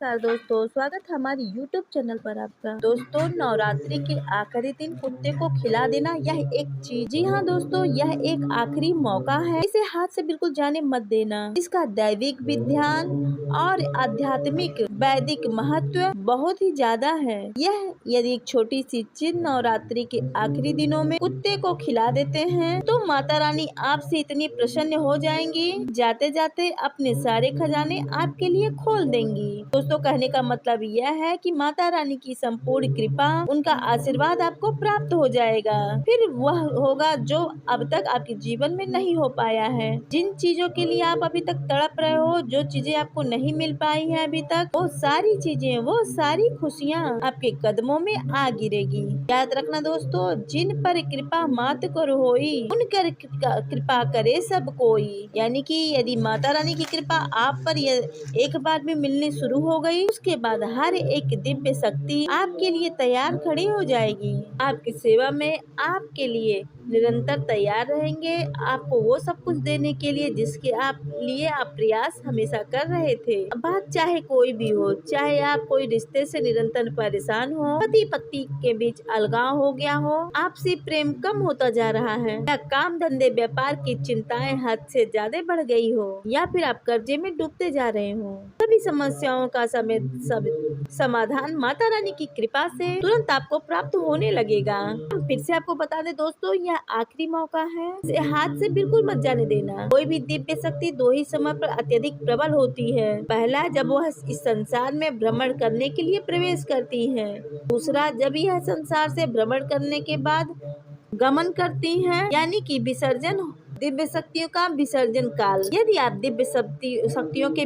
नमस्कार दोस्तों, स्वागत है हमारे YouTube चैनल पर आपका। दोस्तों, नवरात्रि के आखिरी दिन कुत्ते को खिला देना यह एक चीज, जी हाँ दोस्तों, यह एक आखिरी मौका है। इसे हाथ से बिल्कुल जाने मत देना। इसका दैविक विज्ञान और आध्यात्मिक वैदिक महत्व बहुत ही ज्यादा है। यह यदि एक छोटी सी चीज नवरात्रि के आखिरी दिनों में कुत्ते को खिला देते हैं तो माता रानी आपसे इतनी प्रसन्न हो जाएंगी, जाते जाते अपने सारे खजाने आपके लिए खोल देंगी। दोस्तों, कहने का मतलब यह है कि माता रानी की संपूर्ण कृपा, उनका आशीर्वाद आपको प्राप्त हो जाएगा। फिर वह होगा जो अब तक आपके जीवन में नहीं हो पाया है। जिन चीजों के लिए आप अभी तक तड़प रहे हो, जो चीजें आपको नहीं मिल पाई है अभी तक, वो सारी चीजें, वो सारी खुशियाँ आपके कदमों में आ गिरेगी। याद रखना दोस्तों, जिन पर कृपा मात कर होई, उनकर कृपा करे सब कोई। यानी कि यदि माता रानी की कृपा आप पर एक बार में मिलनी शुरू हो गई, उसके बाद हर एक दिव्य शक्ति आपके लिए तैयार खड़ी हो जाएगी। आपकी सेवा में आपके लिए निरंतर तैयार रहेंगे, आपको वो सब कुछ देने के लिए जिसके आप प्रयास हमेशा कर रहे थे। बात चाहे कोई भी हो, चाहे आप कोई रिश्ते से निरंतर परेशान हो, पति पत्नी के बीच अलगाव हो गया हो, आपसे प्रेम कम होता जा रहा है, या काम धंधे व्यापार की चिंताएं हद से ज्यादा बढ़ गई हो, या फिर आप कर्जे में डूबते जा रहे हो, सभी समस्याओं का समाधान माता रानी की कृपा से तुरंत आपको प्राप्त होने लगेगा। फिर से आपको बता दें दोस्तों, यह आखिरी मौका है, इसे हाथ से बिल्कुल मत जाने देना। कोई भी दिव्य शक्ति दो ही समय पर अत्यधिक प्रबल होती है। पहला, जब वह इस संसार में भ्रमण करने के लिए प्रवेश करती है। दूसरा, जब यह संसार से भ्रमण करने के बाद गमन करती हैं, यानी कि विसर्जन, दिव्य शक्तियों का विसर्जन काल। यदि आप दिव्य शक्तियों के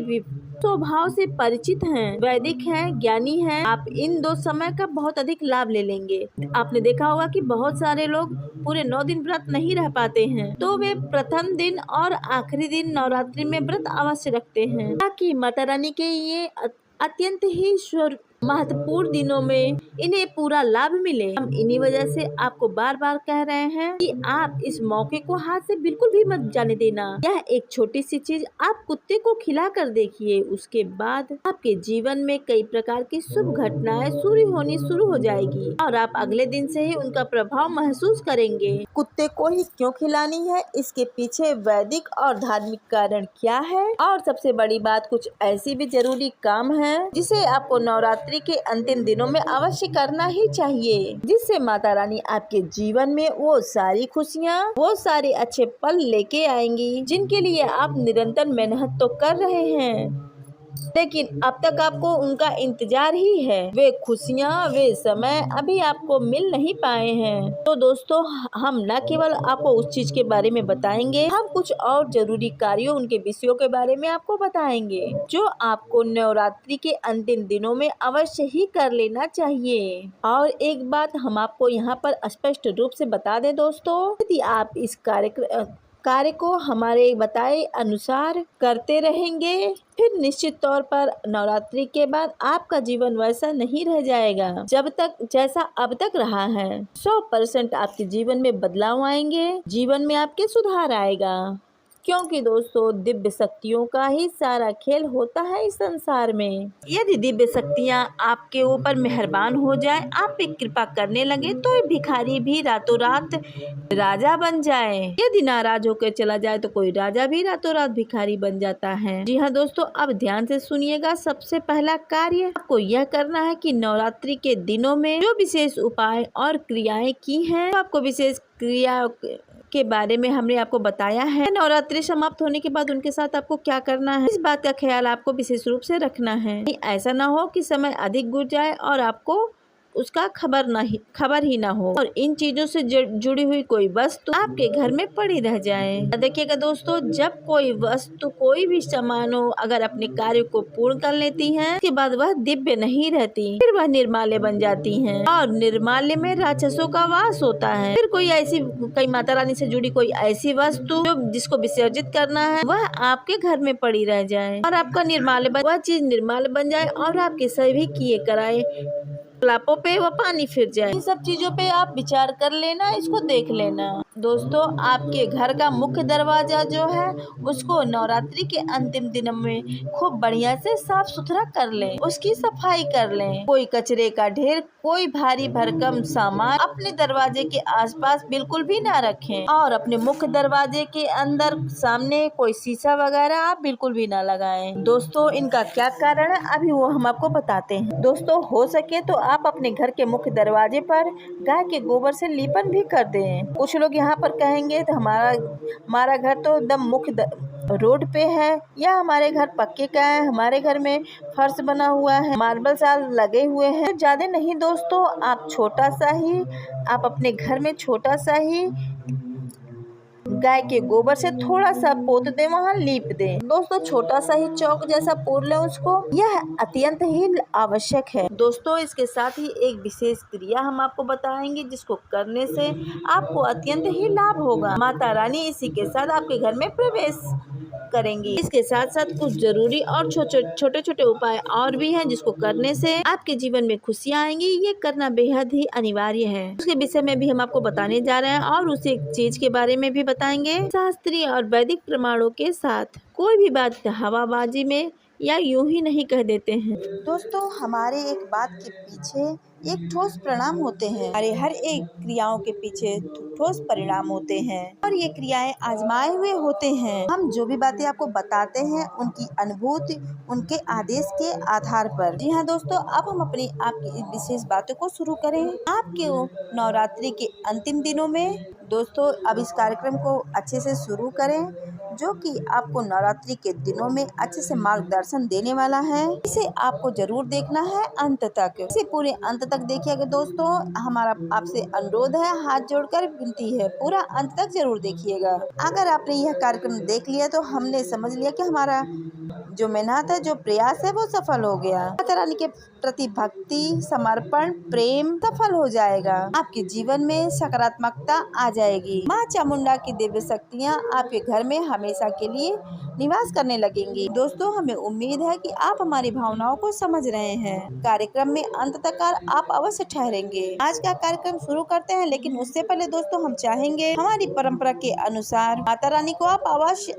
स्वभाव से परिचित हैं, वैदिक हैं, ज्ञानी हैं, आप इन दो समय का बहुत अधिक लाभ ले लेंगे। आपने देखा होगा कि बहुत सारे लोग पूरे 9 दिन व्रत नहीं रह पाते हैं, तो वे प्रथम दिन और आखिरी दिन नवरात्रि में व्रत अवश्य रखते हैं, ताकि माता रानी के ये अत्यंत ही महत्वपूर्ण दिनों में इन्हें पूरा लाभ मिले। हम इन्हीं वजह से आपको बार बार कह रहे हैं कि आप इस मौके को हाथ से बिल्कुल भी मत जाने देना। यह एक छोटी सी चीज आप कुत्ते को खिला कर देखिए, उसके बाद आपके जीवन में कई प्रकार की शुभ घटनाएं होनी शुरू हो जाएगी और आप अगले दिन से ही उनका प्रभाव महसूस करेंगे। कुत्ते को ही क्यों खिलानी है, इसके पीछे वैदिक और धार्मिक कारण क्या है, और सबसे बड़ी बात, कुछ ऐसी भी जरूरी काम है जिसे आपको नवरात्रि के अंतिम दिनों में अवश्य करना ही चाहिए, जिससे माता रानी आपके जीवन में वो सारी खुशियाँ, वो सारे अच्छे पल लेके आएंगी जिनके लिए आप निरंतर मेहनत तो कर रहे हैं, लेकिन अब तक आपको उनका इंतजार ही है। वे खुशियाँ, वे समय अभी आपको मिल नहीं पाए हैं। तो दोस्तों, हम न केवल आपको उस चीज के बारे में बताएंगे, हम कुछ और जरूरी कार्यों, उनके विषयों के बारे में आपको बताएंगे, जो आपको नवरात्रि के अंतिम दिनों में अवश्य ही कर लेना चाहिए। और एक बात हम आपको यहाँ पर स्पष्ट रूप से बता दें दोस्तों, यदि आप इस कार्य को हमारे बताए अनुसार करते रहेंगे, फिर निश्चित तौर पर नवरात्रि के बाद आपका जीवन वैसा नहीं रह जाएगा जैसा अब तक रहा है। 100% आपके जीवन में बदलाव आएंगे, जीवन में आपके सुधार आएगा, क्योंकि दोस्तों दिव्य शक्तियों का ही सारा खेल होता है इस संसार में। यदि दिव्य शक्तियाँ आपके ऊपर मेहरबान हो जाए, आप पे कृपा करने लगे, तो भिखारी भी रातों रात राजा बन जाए। यदि नाराज होकर चला जाए तो कोई राजा भी रातों रात भिखारी बन जाता है। जी हाँ दोस्तों, अब ध्यान से सुनिएगा। सबसे पहला कार्य आपको यह करना है कि नवरात्रि के दिनों में जो विशेष उपाय और क्रियाएं की हैं, तो आपको विशेष क्रिया के बारे में हमने आपको बताया है। नवरात्रि समाप्त होने के बाद उनके साथ आपको क्या करना है, इस बात का ख्याल आपको विशेष रूप से रखना है। ऐसा ना हो कि समय अधिक गुजर जाए और आपको उसका खबर ही ना हो, और इन चीजों से जुड़ी हुई कोई वस्तु आपके घर में पड़ी रह जाए। देखिएगा दोस्तों, जब कोई वस्तु, कोई भी सामान हो, अगर अपने कार्य को पूर्ण कर लेती है, उसके बाद वह दिव्य नहीं रहती, फिर वह निर्माल्य बन जाती है, और निर्माल्य में राक्षसों का वास होता है। फिर कोई माता रानी से जुड़ी कोई ऐसी वस्तु जिसको विसर्जित करना है, वह आपके घर में पड़ी रह जाए और आपका वह चीज निर्माल्य बन जाए, और आपके सभी किए कराए लापों पे वह पानी फिर जाए। इन सब चीजों पे आप विचार कर लेना, इसको देख लेना। दोस्तों आपके घर का मुख्य दरवाजा जो है उसको नवरात्रि के अंतिम दिनों में खूब बढ़िया से साफ सुथरा कर लें, उसकी सफाई कर लें। कोई कचरे का ढेर, कोई भारी भरकम सामान अपने दरवाजे के आसपास बिल्कुल भी ना रखें और अपने मुख्य दरवाजे के अंदर सामने कोई शीशा वगैरह आप बिल्कुल भी ना लगाएं। दोस्तों इनका क्या कारण है अभी वो हम आपको बताते हैं। दोस्तों हो सके तो आप अपने घर के मुख्य दरवाजे पर गाय के गोबर से लीपन भी कर दें। कुछ लोग यहाँ पर कहेंगे तो हमारा घर तो एकदम मुख्य रोड पे है या हमारे घर पक्के का है, हमारे घर में फर्श बना हुआ है, मार्बल साल लगे हुए हैं। तो ज्यादा नहीं दोस्तों, आप अपने घर में छोटा सा ही गाय के गोबर से थोड़ा सा पोत दे, वहाँ लीप दे। दोस्तों छोटा सा ही चौक जैसा पोर ले उसको, यह अत्यंत ही आवश्यक है। दोस्तों इसके साथ ही एक विशेष क्रिया हम आपको बताएंगे जिसको करने से आपको अत्यंत ही लाभ होगा। माता रानी इसी के साथ आपके घर में प्रवेश करेंगी। इसके साथ साथ कुछ जरूरी और छोटे छोटे उपाय और भी हैं जिसको करने से आपके जीवन में खुशियाँ आएंगी। ये करना बेहद ही अनिवार्य है। उसके विषय में भी हम आपको बताने जा रहे हैं और उस एक चीज के बारे में भी बताएंगे शास्त्रीय और वैदिक प्रमाणों के साथ। कोई भी बात हवाबाजी में या यूं ही नहीं कह देते हैं। दोस्तों हमारे एक बात के पीछे एक ठोस परिणाम होते हैं, हमारे हर एक क्रियाओं के पीछे ठोस परिणाम होते हैं और ये क्रियाएं आजमाए हुए होते हैं। हम जो भी बातें आपको बताते हैं उनकी अनुभूति उनके आदेश के आधार पर। जी हाँ दोस्तों, अब हम अपनी आपकी विशेष बातों को शुरू करें। आपके नवरात्रि के अंतिम दिनों में दोस्तों अब इस कार्यक्रम को अच्छे से शुरू करें जो कि आपको नवरात्रि के दिनों में अच्छे से मार्गदर्शन देने वाला है। इसे आपको जरूर देखना है अंत तक, इसे पूरे अंत तक देखिएगा दोस्तों। हमारा आपसे अनुरोध है, हाथ जोड़कर विनती है, पूरा अंत तक जरूर देखिएगा। अगर आपने यह कार्यक्रम देख लिया तो हमने समझ लिया कि हमारा जो मेहनत है, जो प्रयास है वो सफल हो गया। माता रानी के प्रति भक्ति, समर्पण, प्रेम सफल हो जाएगा। आपके जीवन में सकारात्मकता आ जाएगी। माँ चामुंडा की दिव्य शक्तियाँ आपके घर में हमेशा के लिए निवास करने लगेंगी। दोस्तों हमें उम्मीद है कि आप हमारी भावनाओं को समझ रहे हैं। कार्यक्रम में अंत तक आप अवश्य ठहरेंगे। आज का कार्यक्रम शुरू करते हैं, लेकिन उससे पहले दोस्तों हम चाहेंगे हमारी परंपरा के अनुसार माता रानी को आप अवश्य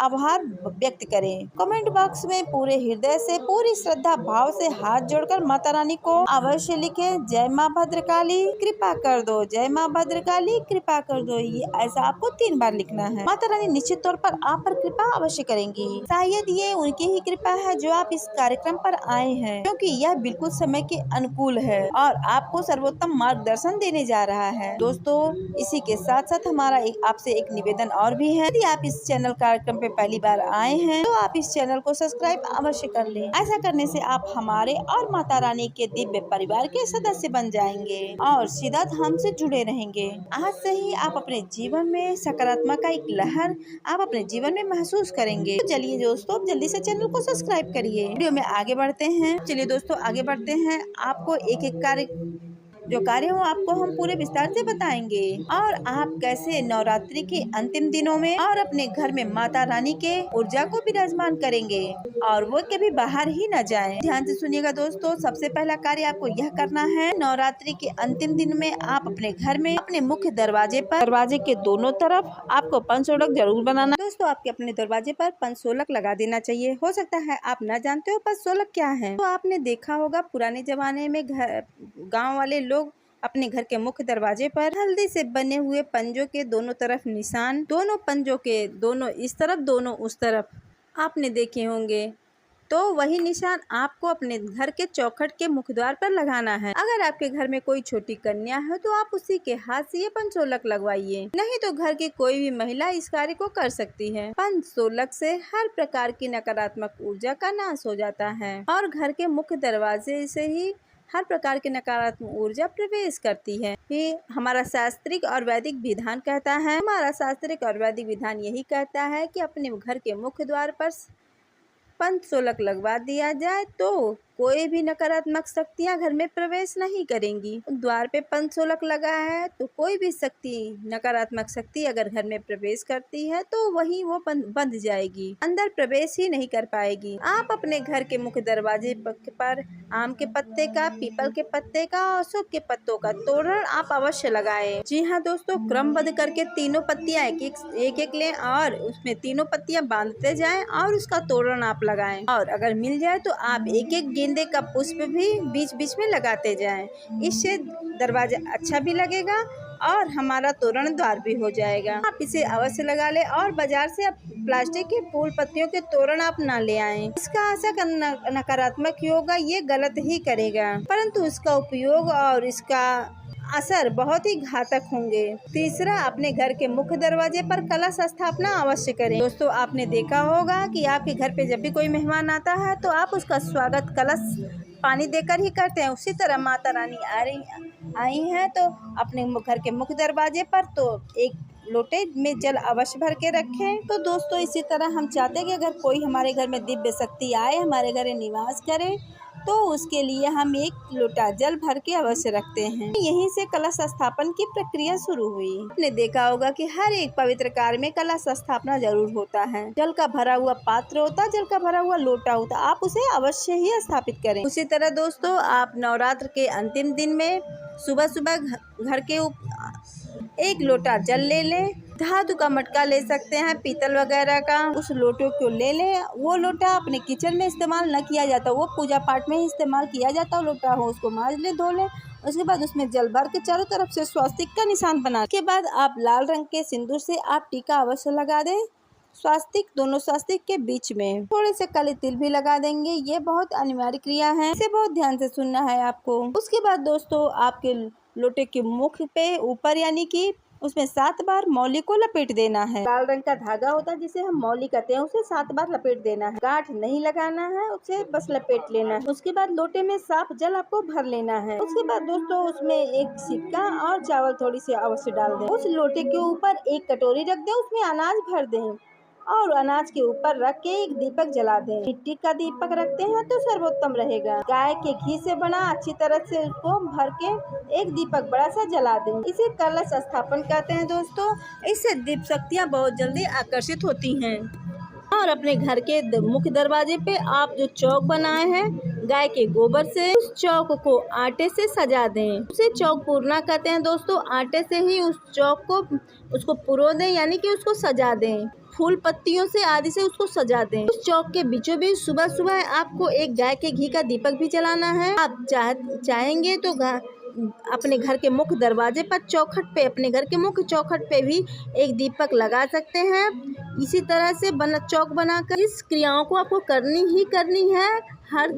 आभार व्यक्त करें। कमेंट बॉक्स में पूरे हृदय से, पूरी श्रद्धा भाव से हाथ जोड़कर माता रानी को अवश्य लिखें, जय माँ भद्रकाली कृपा कर दो, जय माँ भद्रकाली कृपा कर दो। ये ऐसा आपको 3 बार लिखना है। माता रानी निश्चित तौर पर आप पर कृपा अवश्य करेंगी। शायद ये उनकी ही कृपा है जो आप इस कार्यक्रम पर आए हैं, क्योंकि यह बिल्कुल समय के अनुकूल है और आपको सर्वोत्तम मार्गदर्शन देने जा रहा है। दोस्तों इसी के साथ साथ हमारा आपसे एक निवेदन और भी है। यदि आप इस चैनल कार्यक्रम पे पहली बार आए हैं तो आप इस चैनल को सब्सक्राइब अवश्य कर लें। ऐसा करने से आप हमारे और माता रानी के दिव्य परिवार के सदस्य बन जाएंगे और सीधा हमसे जुड़े रहेंगे। आज से ही आप अपने जीवन में सकारात्मक का एक लहर आप अपने जीवन में महसूस करेंगे। तो चलिए दोस्तों जल्दी से चैनल को सब्सक्राइब करिए। वीडियो में आगे बढ़ते हैं। चलिए दोस्तों आगे बढ़ते हैं। आपको एक एक कार्य हो आपको हम पूरे विस्तार से बताएंगे और आप कैसे नवरात्रि के अंतिम दिनों में और अपने घर में माता रानी के ऊर्जा को विराजमान करेंगे और वो कभी बाहर ही न जाएं। ध्यान से सुनिएगा दोस्तों। सबसे पहला कार्य आपको यह करना है, नवरात्रि के अंतिम दिन में आप अपने घर में अपने मुख्य दरवाजे के दोनों तरफ आपको पंचसोलक जरूर बनाना। दोस्तों आपके अपने दरवाजे पर पंचसोलक लगा देना चाहिए। हो सकता है आप न जानते हो पंचसोलक क्या है। तो आपने देखा होगा पुराने जमाने में गाँव वाले लोग अपने घर के मुख्य दरवाजे पर हल्दी से बने हुए पंजों के दोनों तरफ निशान, दोनों पंजों के दोनों इस तरफ दोनों उस तरफ आपने देखे होंगे। तो वही निशान आपको अपने घर के चौखट के मुख्य द्वार पर लगाना है। अगर आपके घर में कोई छोटी कन्या है तो आप उसी के हाथ से ये पंचसोलक लगवाइए, नहीं तो घर की कोई भी महिला इस कार्य को कर सकती है। पंचसोलक से हर प्रकार की नकारात्मक ऊर्जा का नाश हो जाता है और घर के मुख्य दरवाजे से ही हर प्रकार की नकारात्मक ऊर्जा प्रवेश करती है। ये हमारा शास्त्रिक और वैदिक विधान कहता है। हमारा शास्त्रिक और वैदिक विधान यही कहता है कि अपने घर के मुख्य द्वार पर पंचसोलक लगवा दिया जाए तो कोई भी नकारात्मक शक्तियाँ घर में प्रवेश नहीं करेंगी। द्वार पे पंचोलक लगा है तो कोई भी शक्ति, नकारात्मक शक्ति अगर घर में प्रवेश करती है तो वहीं वो बंध जाएगी, अंदर प्रवेश ही नहीं कर पाएगी। आप अपने घर के मुख्य दरवाजे पर आम के पत्ते का, पीपल के पत्ते का और अशोक के पत्तों का तोरण आप अवश्य लगाएं। जी हाँ दोस्तों, क्रमबद्ध करके तीनों पत्तियां एक एक लें और उसमें तीनों पत्तियां बांधते जाएं और उसका तोरण आप लगाएं। और अगर मिल जाए तो आप एक एक गेंदे का पुष्प भी बीच बीच में लगाते जाएं। इससे दरवाजा अच्छा भी लगेगा और हमारा तोरण द्वार भी हो जाएगा। आप इसे अवश्य लगा ले और बाजार से आप प्लास्टिक के फूल पत्तियों के तोरण आप ना ले आएं। इसका असर नकारात्मक होगा, ये गलत ही करेगा, परंतु इसका उपयोग और इसका असर बहुत ही घातक होंगे। तीसरा, अपने घर के मुख्य दरवाजे पर कलश स्थापना अवश्य करें। दोस्तों, आपने देखा होगा कि आपके घर पे जब भी कोई मेहमान आता है तो आप उसका स्वागत कलश पानी देकर ही करते हैं। उसी तरह माता रानी आई हैं तो अपने घर के मुख्य दरवाजे पर तो एक लोटे में जल अवश्य भर के रखें। तो दोस्तों, इसी तरह हम चाहते हैं कि अगर कोई हमारे घर में दिव्य शक्ति आए, हमारे घर निवास करे, तो उसके लिए हम एक लोटा जल भर के अवश्य रखते हैं। यहीं से कलश स्थापन की प्रक्रिया शुरू हुई। आपने देखा होगा कि हर एक पवित्र कार्य में कलश स्थापना जरूर होता है। जल का भरा हुआ पात्र होता, जल का भरा हुआ लोटा होता, आप उसे अवश्य ही स्थापित करें। उसी तरह दोस्तों, आप नवरात्र के अंतिम दिन में सुबह सुबह घर के एक लोटा जल ले लें। धातु का मटका ले सकते हैं, पीतल वगैरह का, उस लोटो को ले लें। वो लोटा अपने किचन में इस्तेमाल न किया जाता, वो पूजा पाठ में ही इस्तेमाल किया जाता लोटा हो, उसको मांज ले, धो ले। उसके बाद उसमें जल भर के चारों तरफ से स्वास्तिक का निशान बना के बाद आप लाल रंग के सिंदूर से आप टीका अवश्य लगा दें। स्वास्तिक, दोनों स्वास्तिक के बीच में थोड़े से काले तिल भी लगा देंगे। ये बहुत अनिवार्य क्रिया है, इसे बहुत ध्यान से सुनना है आपको। उसके बाद दोस्तों, आपके लोटे के मुख पे ऊपर यानी कि उसमें 7 बार मौली को लपेट देना है। लाल रंग का धागा होता है जिसे हम मौली कहते हैं, उसे 7 बार लपेट देना है। गांठ नहीं लगाना है, उसे बस लपेट लेना है। उसके बाद लोटे में साफ जल आपको भर लेना है। उसके बाद दोस्तों, उसमें एक सिक्का और चावल थोड़ी सी अवश्य डाल दें। उस लोटे के ऊपर एक कटोरी रख दें, उसमें अनाज भर दें और अनाज के ऊपर रख के एक दीपक जला दें। मिट्टी का दीपक रखते हैं तो सर्वोत्तम रहेगा। गाय के घी से बना अच्छी तरह से उसको भर के एक दीपक बड़ा सा जला दें। इसे कलश स्थापन कहते हैं दोस्तों। इससे दीप शक्तियाँ बहुत जल्दी आकर्षित होती हैं। और अपने घर के मुख्य दरवाजे पे आप जो चौक बनाए हैं गाय के गोबर से, उस चौक को आटे से सजा दें। उसे चौक पूरना कहते हैं दोस्तों। आटे से ही उस चौक को उसको पुरो दें, यानी कि उसको सजा दें। फूल पत्तियों से आदि से उसको सजा दें। उस चौक के बीचों बीच सुबह सुबह आपको एक गाय के घी का दीपक भी जलाना है। आप चाहेंगे तो अपने घर के मुख्य दरवाजे पर चौखट पे, अपने घर के मुख्य चौखट पे भी एक दीपक लगा सकते हैं। इसी तरह से चौक बनाकर इस क्रियाओं को आपको करनी ही करनी है हर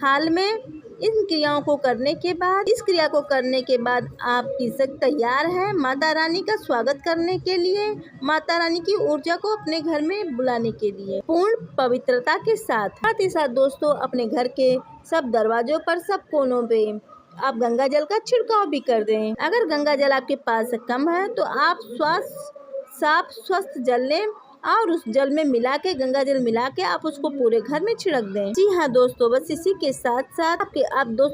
हाल में। इन क्रियाओं को करने के बाद, इस क्रिया को करने के बाद आपकी शक्ति तैयार है माता रानी का स्वागत करने के लिए, माता रानी की ऊर्जा को अपने घर में बुलाने के लिए पूर्ण पवित्रता के साथ ही साथ दोस्तों, अपने घर के सब दरवाजों पर, सब कोनों पे आप गंगा जल का छिड़काव भी कर दें। अगर गंगा जल आपके पास कम है तो आप साफ स्वस्थ जल लें और उस जल में मिला के, गंगा जल मिला के आप उसको पूरे घर में छिड़क दें। जी हाँ दोस्तों, बस इसी के साथ साथ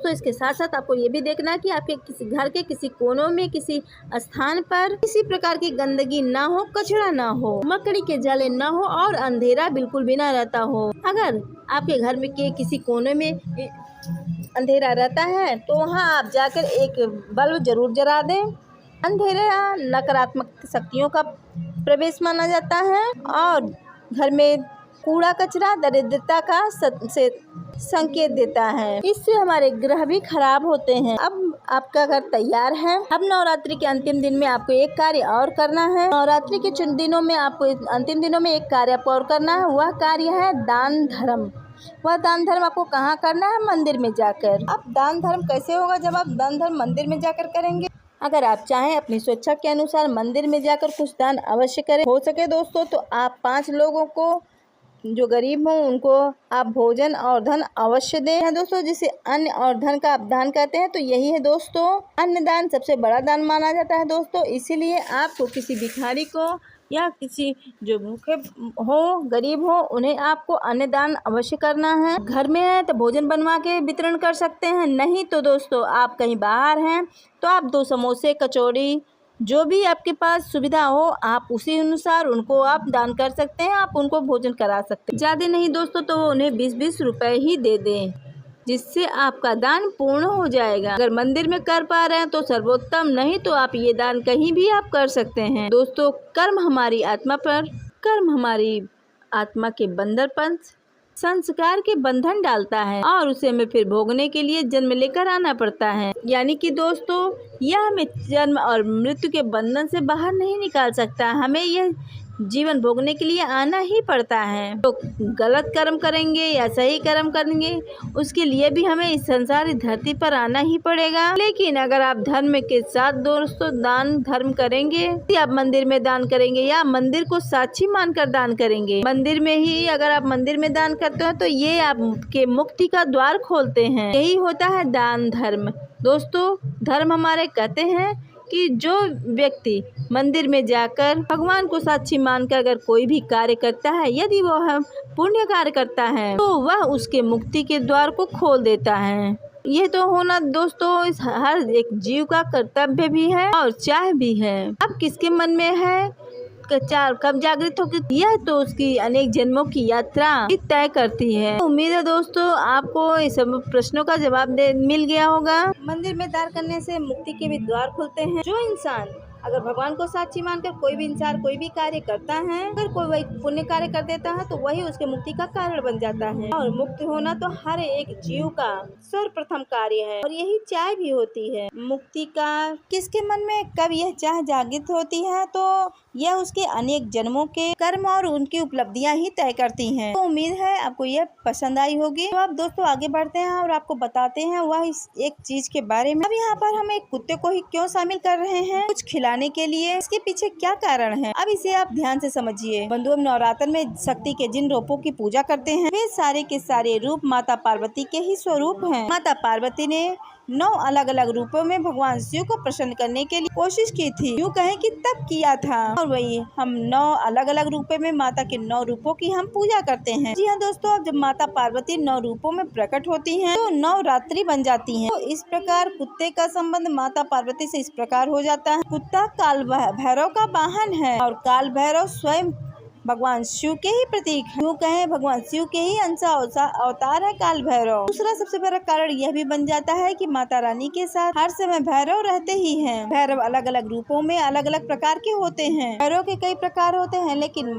इसके साथ साथ आपको ये भी देखना है कि आपके किसी घर के किसी कोनों में, किसी स्थान पर किसी प्रकार की गंदगी ना हो, कचरा ना हो, मकड़ी के जाले ना हो और अंधेरा बिल्कुल भी ना रहता हो। अगर आपके घर में के किसी कोने में अंधेरा रहता है तो वहाँ आप जाकर एक बल्ब जरूर जला दें। अंधेरा नकारात्मक शक्तियों का प्रवेश माना जाता है और घर में कूड़ा कचरा दरिद्रता का संकेत देता है। इससे हमारे ग्रह भी खराब होते हैं। अब आपका घर तैयार है। अब नवरात्रि के अंतिम दिन में आपको एक कार्य और करना है। नवरात्रि के दिनों में आपको अंतिम दिनों में एक कार्य आपको और करना है। वह कार्य है दान धर्म। वह दान धर्म आपको कहाँ करना है? मंदिर में जाकर। अब दान धर्म कैसे होगा जब आप दान धर्म मंदिर में जाकर करेंगे? अगर आप चाहें अपनी स्वेच्छा के अनुसार मंदिर में जाकर कुछ दान अवश्य करें। हो सके दोस्तों तो आप 5 लोगों को जो गरीब हों उनको आप भोजन और धन अवश्य दें दोस्तों, जिसे अन्न और धन का आप दान कहते हैं। तो यही है दोस्तों, अन्नदान सबसे बड़ा दान माना जाता है दोस्तों। इसीलिए आपको किसी भिखारी को या किसी जो भूखे हो, गरीब हो, उन्हें आपको अन्नदान अवश्य करना है। घर में है तो भोजन बनवा के वितरण कर सकते हैं, नहीं तो दोस्तों आप कहीं बाहर हैं तो आप 2 समोसे, कचौड़ी, जो भी आपके पास सुविधा हो आप उसी अनुसार उनको आप दान कर सकते हैं, आप उनको भोजन करा सकते हैं। ज़्यादा नहीं दोस्तों तो उन्हें 20-20 रुपए ही दे दें, जिससे आपका दान पूर्ण हो जाएगा। अगर मंदिर में कर पा रहे हैं तो सर्वोत्तम, नहीं तो आप ये दान कहीं भी आप कर सकते हैं। दोस्तों कर्म हमारी आत्मा पर, कर्म हमारी आत्मा के बंधन पर संस्कार के बंधन डालता है और उसे हमें फिर भोगने के लिए जन्म लेकर आना पड़ता है। यानी कि दोस्तों यह हमें जन्म और मृत्यु के बंधन से बाहर नहीं निकाल सकता, हमें यह जीवन भोगने के लिए आना ही पड़ता है। तो गलत कर्म करेंगे या सही कर्म करेंगे उसके लिए भी हमें इस संसारी धरती पर आना ही पड़ेगा। लेकिन अगर आप धर्म के साथ दोस्तों दान धर्म करेंगे, आप मंदिर में दान करेंगे या मंदिर को साक्षी मानकर दान करेंगे, मंदिर में ही अगर आप मंदिर में दान करते हो तो ये आपके मुक्ति का द्वार खोलते हैं। यही होता है दान धर्म। दोस्तों धर्म हमारे कहते हैं कि जो व्यक्ति मंदिर में जाकर भगवान को साक्षी मानकर अगर कोई भी कार्य करता है, यदि वह पुण्य कार्य करता है तो वह उसके मुक्ति के द्वार को खोल देता है। ये तो होना दोस्तों इस हर एक जीव का कर्तव्य भी है और चाह भी है। अब किसके मन में है कब जागृत होगी, यह तो उसकी अनेक जन्मों की यात्रा तय करती है। उम्मीद है दोस्तों आपको इस सब प्रश्नों का जवाब मिल गया होगा। मंदिर में दान करने से मुक्ति के भी द्वार खुलते हैं। जो इंसान अगर भगवान को साक्षी मानकर कोई भी इंसान कोई भी कार्य करता है, अगर कोई वही पुण्य कार्य कर देता है तो वही उसके मुक्ति का कारण बन जाता है। और मुक्त होना तो हर एक जीव का सर्वप्रथम कार्य है और यही चाह भी होती है मुक्ति का। किसके मन में कब यह चाह जागृत होती है तो यह उसके अनेक जन्मों के कर्म और उनकी उपलब्धियां ही तय करती हैं। तो उम्मीद है आपको यह पसंद आई होगी। तो अब दोस्तों आगे बढ़ते हैं और आपको बताते हैं वह इस एक चीज के बारे में। अब यहाँ पर हम एक कुत्ते को ही क्यों शामिल कर रहे हैं कुछ खिलाने के लिए, इसके पीछे क्या कारण है, अब इसे आप ध्यान से समझिए। बंधुओं नवरात्र में शक्ति के जिन रूपों की पूजा करते हैं वे सारे के सारे रूप माता पार्वती के ही स्वरूप हैं। माता पार्वती ने 9 अलग अलग रूपों में भगवान शिव को प्रसन्न करने के लिए कोशिश की थी, यूँ कहें कि तब किया था। और वही हम 9 अलग अलग रूपों में माता के 9 रूपों की हम पूजा करते हैं। जी हाँ दोस्तों, अब जब माता पार्वती 9 रूपों में प्रकट होती हैं तो नवरात्रि बन जाती हैं। तो इस प्रकार कुत्ते का संबंध माता पार्वती से इस प्रकार हो जाता है। कुत्ता काल भैरव का वाहन है और काल भैरव स्वयं भगवान शिव के ही प्रतीक, यूँ कहें भगवान शिव के ही अंश अवतार है काल भैरव। दूसरा सबसे बड़ा कारण यह भी बन जाता है कि माता रानी के साथ हर समय भैरव रहते ही हैं। भैरव अलग अलग रूपों में अलग अलग प्रकार के होते हैं। भैरव के कई प्रकार होते हैं लेकिन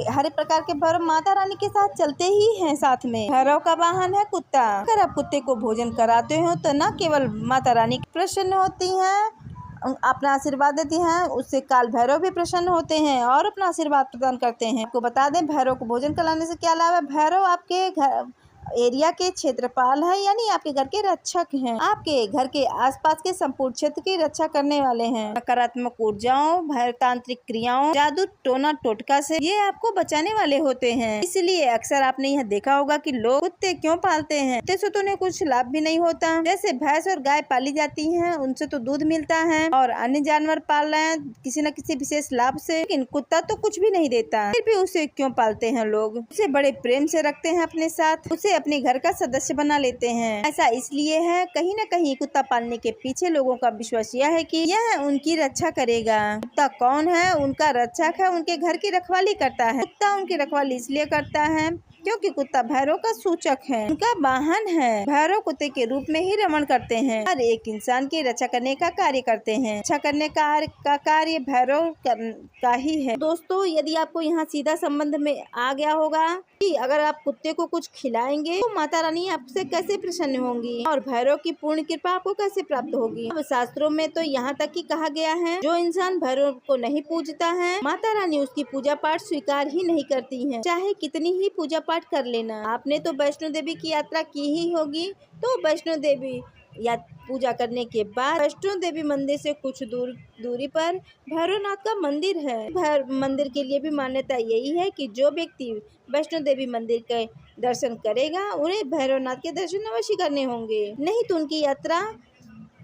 हर एक प्रकार के भैरव माता रानी के साथ चलते ही हैं। साथ में भैरव का वाहन है कुत्ता। अगर आप कुत्ते को भोजन कराते हो तो न केवल माता रानी प्रसन्न होती है, अपना आशीर्वाद देती हैं, उससे काल भैरव भी प्रसन्न होते हैं और अपना आशीर्वाद प्रदान करते हैं। आपको बता दें भैरव को भोजन कराने से क्या लाभ है। भैरव आपके घर एरिया के क्षेत्रपाल है, यानी आपके घर के रक्षक हैं। आपके घर के आसपास के संपूर्ण क्षेत्र की रक्षा करने वाले हैं। नकारात्मक ऊर्जाओं, भयतांत्रिक क्रियाओं, जादू टोना टोटका से ये आपको बचाने वाले होते हैं। इसलिए अक्सर आपने यह देखा होगा कि लोग कुत्ते क्यों पालते हैं। कुत्ते से तो उन्हें कुछ लाभ भी नहीं होता। जैसे भैंस और गाय पाली जाती है, उनसे तो दूध मिलता है और अन्य जानवर पाल रहे हैं किसी न किसी विशेष लाभ से, लेकिन कुत्ता तो कुछ भी नहीं देता। फिर भी उसे क्यों पालते हैं लोग, उसे बड़े प्रेम से रखते हैं अपने साथ, उसे अपने घर का सदस्य बना लेते हैं। ऐसा इसलिए है कहीं न कहीं कुत्ता पालने के पीछे लोगों का विश्वास यह है कि यह उनकी रक्षा करेगा। कुत्ता कौन है, उनका रक्षक है, उनके घर की रखवाली करता है। कुत्ता उनकी रखवाली इसलिए करता है क्योंकि कुत्ता भैरव का सूचक है, उनका वाहन है। भैरव कुत्ते के रूप में ही रमण करते हैं, हर एक इंसान की रक्षा करने का कार्य करते हैं। रक्षा करने का कार्य भैरव का ही है। दोस्तों यदि आपको यहाँ सीधा संबंध में आ गया होगा कि अगर आप कुत्ते को कुछ खिलाएंगे तो माता रानी आपसे कैसे प्रसन्न होंगी और भैरव की पूर्ण कृपा आपको कैसे प्राप्त होगी। अब शास्त्रों में तो यहाँ तक ही कहा गया है जो इंसान भैरव को नहीं पूजता है माता रानी उसकी पूजा पाठ स्वीकार ही नहीं करती है, चाहे कितनी ही पूजा पाठ कर लेना। आपने तो वैष्णो देवी की यात्रा की ही होगी, तो वैष्णो देवी या पूजा करने के बाद वैष्णो देवी मंदिर से कुछ दूरी पर भैरवनाथ का मंदिर है। मंदिर के लिए भी मान्यता यही है कि जो व्यक्ति वैष्णो देवी मंदिर के दर्शन करेगा उन्हें भैरवनाथ के दर्शन अवश्य करने होंगे, नहीं तो उनकी यात्रा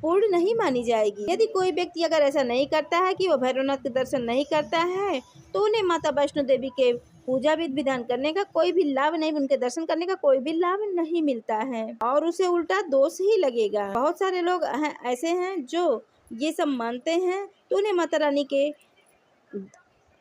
पूर्ण नहीं मानी जाएगी। यदि कोई व्यक्ति अगर ऐसा नहीं करता है कि वो भैरवनाथ के दर्शन नहीं करता है तो उन्हें माता वैष्णो देवी के पूजा विधान करने का कोई भी लाभ नहीं, उनके दर्शन करने का कोई भी लाभ नहीं मिलता है और उसे उल्टा दोष ही लगेगा। बहुत सारे लोग ऐसे हैं जो ये सब मानते हैं, तो उन्हें माता रानी के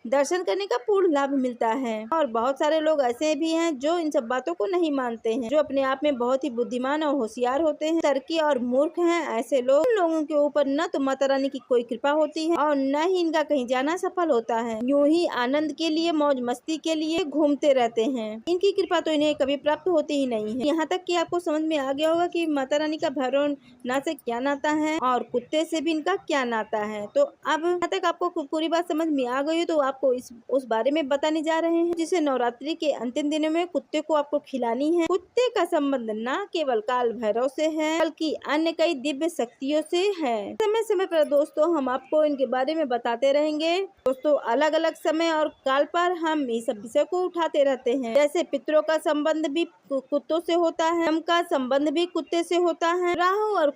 दर्शन करने का पूर्ण लाभ मिलता है। और बहुत सारे लोग ऐसे भी हैं जो इन सब बातों को नहीं मानते हैं, जो अपने आप में बहुत ही बुद्धिमान और होशियार होते हैं, तर्की और मूर्ख हैं। ऐसे लोगों के ऊपर न तो माता रानी की कोई कृपा होती है और न ही इनका कहीं जाना सफल होता है। यूं ही आनंद के लिए, मौज मस्ती के लिए घूमते रहते हैं। इनकी कृपा तो इन्हें कभी प्राप्त होती ही नहीं है। यहाँ तक कि आपको समझ में आ गया होगा कि माता रानी का भैरवनाथ से क्या नाता है और कुत्ते से भी इनका क्या नाता है। तो अब यहाँ तक आपको पूरी बात समझ में आ गई तो आपको उस बारे में बताने जा रहे हैं, जिसे नवरात्रि के अंतिम दिनों में कुत्ते को आपको खिलानी है। कुत्ते का संबंध न केवल काल भैरव से है, बल्कि अन्य कई दिव्य शक्तियों से है। समय समय पर दोस्तों हम आपको इनके बारे में बताते रहेंगे। दोस्तों अलग अलग समय और काल पर हम इस सब विषय को उठाते रहते हैं। जैसे पितरों का संबंध भी कुत्तों से होता है, यम का संबंध भी कुत्ते से होता है, राहु और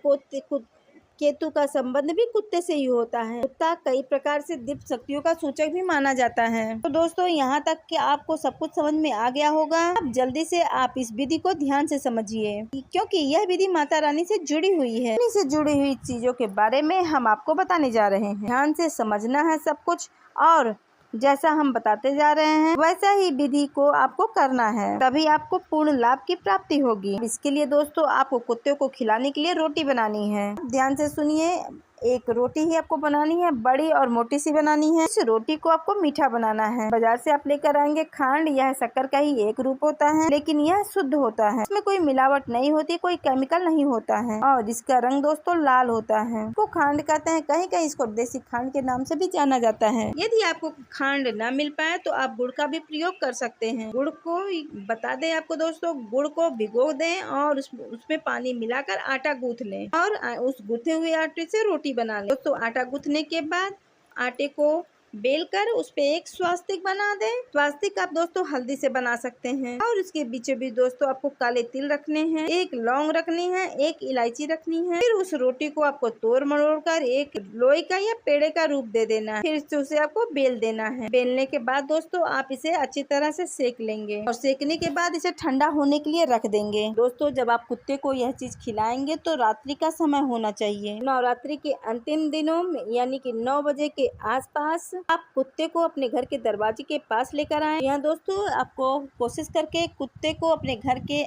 केतु का संबंध भी कुत्ते से ही होता है। कुत्ता कई प्रकार से दिव्य शक्तियों का सूचक भी माना जाता है। तो दोस्तों यहाँ तक कि आपको सब कुछ समझ में आ गया होगा। अब जल्दी से आप इस विधि को ध्यान से समझिए, क्योंकि यह विधि माता रानी से जुड़ी हुई है। रानी से जुड़ी हुई चीजों के बारे में हम आपको बताने जा रहे हैं। ध्यान से समझना है सब कुछ, और जैसा हम बताते जा रहे हैं वैसा ही विधि को आपको करना है, तभी आपको पूर्ण लाभ की प्राप्ति होगी। इसके लिए दोस्तों आपको कुत्ते को खिलाने के लिए रोटी बनानी है। ध्यान से सुनिए, एक रोटी ही आपको बनानी है, बड़ी और मोटी सी बनानी है। इस रोटी को आपको मीठा बनाना है। बाजार से आप लेकर आएंगे खांड, यह शक्कर का ही एक रूप होता है, लेकिन यह शुद्ध होता है। इसमें कोई मिलावट नहीं होती, कोई केमिकल नहीं होता है और इसका रंग दोस्तों लाल होता है। इसको खांड कहते हैं, कहीं कहीं इसको देसी खांड के नाम से भी जाना जाता है। यदि आपको खांड न मिल पाए तो आप गुड़ का भी प्रयोग कर सकते हैं। गुड़ को बता दें आपको दोस्तों, गुड़ को भिगो दें और उसमें पानी मिलाकर आटा गूंथ लें और उस गूंथे हुए आटे से रोटी बना ले। दोस्तों आटा गूंथने के बाद आटे को बेलकर उस पे एक स्वास्तिक बना दें। स्वास्तिक आप दोस्तों हल्दी से बना सकते हैं और इसके बीचों बीच दोस्तों आपको काले तिल रखने हैं, एक लौंग रखनी है, एक इलायची रखनी है। फिर उस रोटी को आपको तोड़ मरोड़ कर एक लोई का या पेड़े का रूप दे देना है। फिर उसे आपको बेल देना है। बेलने के बाद दोस्तों आप इसे अच्छी तरह से सेक लेंगे और सेकने के बाद इसे ठंडा होने के लिए रख देंगे। दोस्तों जब आप कुत्ते को यह चीज खिलाएंगे तो रात्रि का समय होना चाहिए। नवरात्रि के अंतिम दिनों में यानी कि 9 बजे के आसपास आप कुत्ते को अपने घर के दरवाजे के पास लेकर आए। यहाँ दोस्तों आपको कोशिश करके कुत्ते को अपने घर के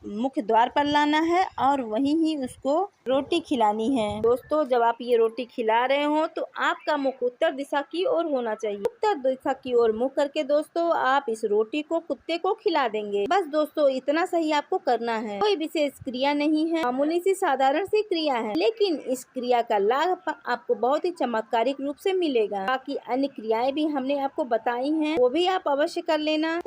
मुख्य द्वार पर लाना है और वहीं ही उसको रोटी खिलानी है। दोस्तों जब आप ये रोटी खिला रहे हो तो आपका मुख उत्तर दिशा की ओर होना चाहिए। उत्तर दिशा की ओर मुख करके दोस्तों आप इस रोटी को कुत्ते को खिला देंगे। बस दोस्तों इतना सही आपको करना है, कोई विशेष क्रिया नहीं है, मामूली सी साधारण सी क्रिया है, लेकिन इस क्रिया का लाभ आपको बहुत ही चमत्कारिक रूप से मिलेगा। बाकी अन्य क्रियाएं भी हमने आपको बताई हैं, वो भी आप अवश्य कर लेना।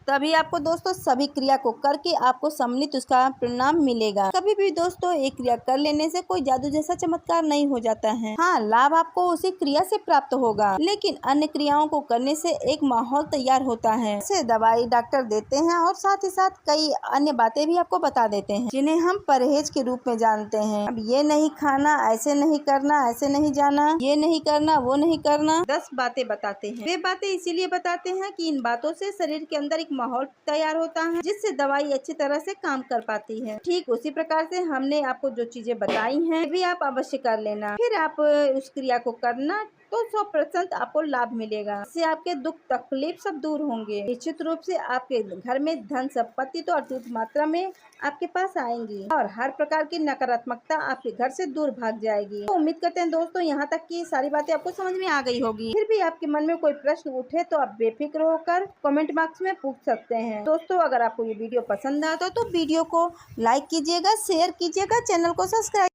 तभी आपको दोस्तों सभी क्रिया को करके आपको सम्मिलित उसका परिणाम मिलेगा। कभी भी दोस्तों एक क्रिया कर लेने से कोई जादू जैसा चमत्कार नहीं हो जाता है। हाँ, लाभ आपको उसी क्रिया से प्राप्त होगा, लेकिन अन्य क्रियाओं को करने से एक माहौल तैयार होता है। जैसे दवाई डॉक्टर देते हैं और साथ ही साथ कई अन्य बातें भी आपको बता देते हैं, जिन्हें हम परहेज के रूप में जानते हैं। अब ये नहीं खाना, ऐसे नहीं करना, ऐसे नहीं जाना, ये नहीं करना, वो नहीं करना, 10 बातें बताते हैं। वे बातें इसीलिए बताते हैं कि इन बातों से शरीर के अंदर माहौल तैयार होता है, जिससे दवाई अच्छी तरह से काम कर पाती है। ठीक उसी प्रकार से हमने आपको जो चीजें बताई हैं भी आप अवश्य कर लेना। फिर आप उस क्रिया को करना तो 100% आपको लाभ मिलेगा। इससे आपके दुख तकलीफ सब दूर होंगे। निश्चित रूप से आपके घर में धन संपत्ति तो अटूट मात्रा में आपके पास आएंगी और हर प्रकार की नकारात्मकता आपके घर से दूर भाग जाएगी। तो उम्मीद करते हैं दोस्तों यहाँ तक की सारी बातें आपको समझ में आ गई होगी। फिर भी आपके मन में कोई प्रश्न उठे तो आप बेफिक्र होकर कमेंट बॉक्स में पूछ सकते हैं। दोस्तों अगर आपको ये वीडियो पसंद आता तो वीडियो को लाइक कीजिएगा, शेयर कीजिएगा, चैनल को सब्सक्राइब